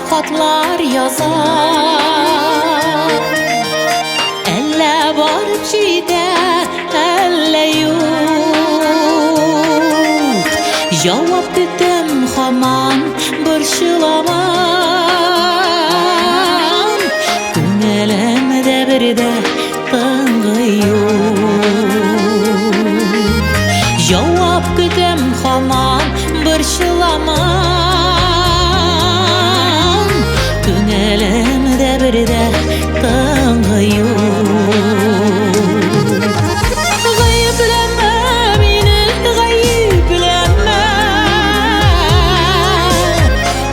xatlar yazar. Әллә барып җитә, әллә юк. Җавап көтәм һаман борчыламам. Күңелемдә бердә тынгы юк. Җавап көтәм һаман борчыламам. Күңелемдә бердә тынгы юк. Гаепләмә мине, гаепләмә.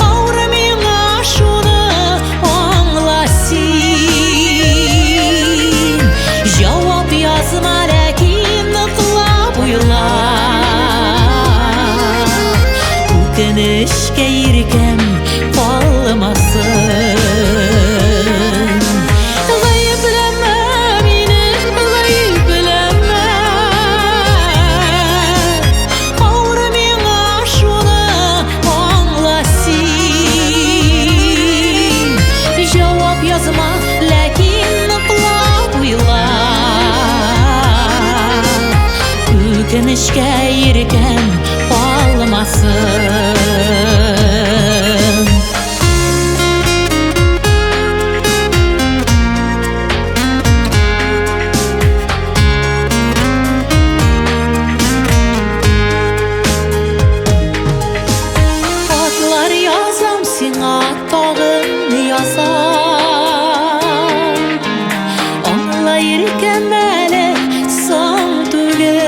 Авыр миңа шуны аңла син. Җавап язма, ләкин ныклап уйла. Үкенечкә иркәм калмасын. Гаепләмә мине, гаепләмә. Авыр миңа шуны аңла син. Җавап язма, ләкин ныклап уйла. Үкенечкә иркәм калмасын. Хатлар язам сиңа, тагын язам. Аңла иркәм әле соң түгел.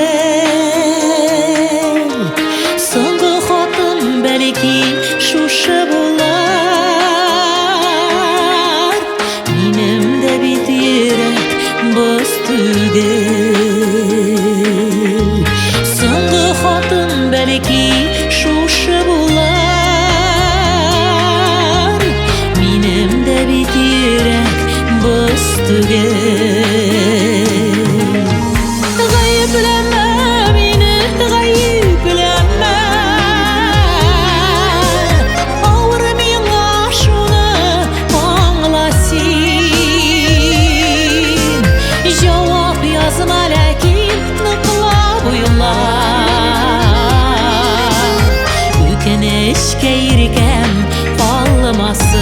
Соңгы хатын бәлки шушы булар. Минем дә бит йөрәк боз түгел. Соңгы хатын бәлки шушы булар. Минем дә бит йөрәк боз түгел. Гаепләмә мине, гаепләмә. Авыр миңа шуны аңла син. Җавап язма, ләкин ныклап уйла. Үкенечкә иркәм калмасын.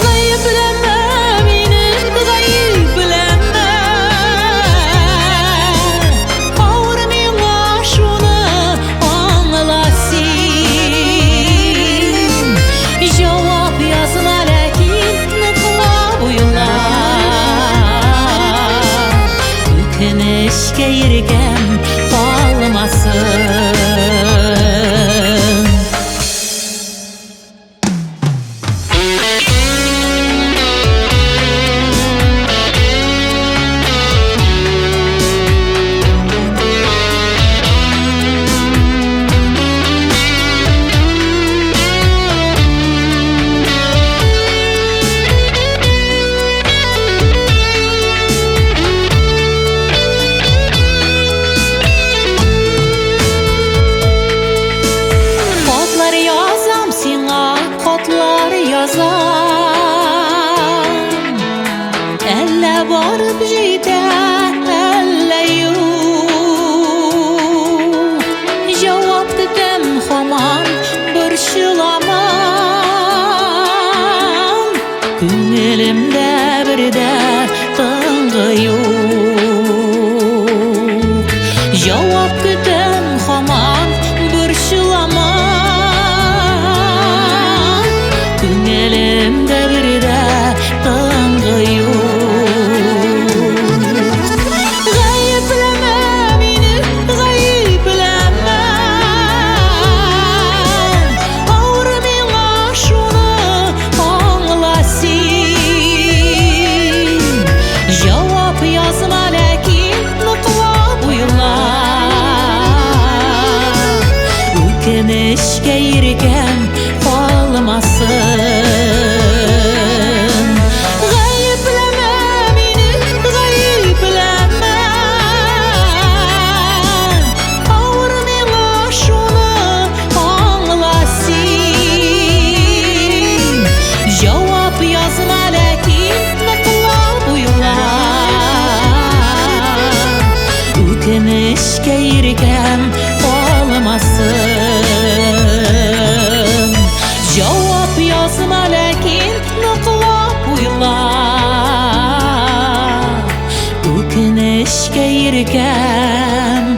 Гаепләмә мине, гаепләмә. Авыр миңа шуны аңла син. Җавап язма, ләкин ныклап уйла. Үкенечкә иркәм калмасын. Хатлар язам сиңа, хатлар язам. Әллә барып җитә, әллә юк. Җавап көтәм һаман борчыламам. Күңелемдә бердә тынгы юк. Җавап көтәм һаман борчыламам. Күңелемдә бердә тынгы юк. Гаепләмә мине, гаепләмә. Авыр миңа шуны аңла син. беркәм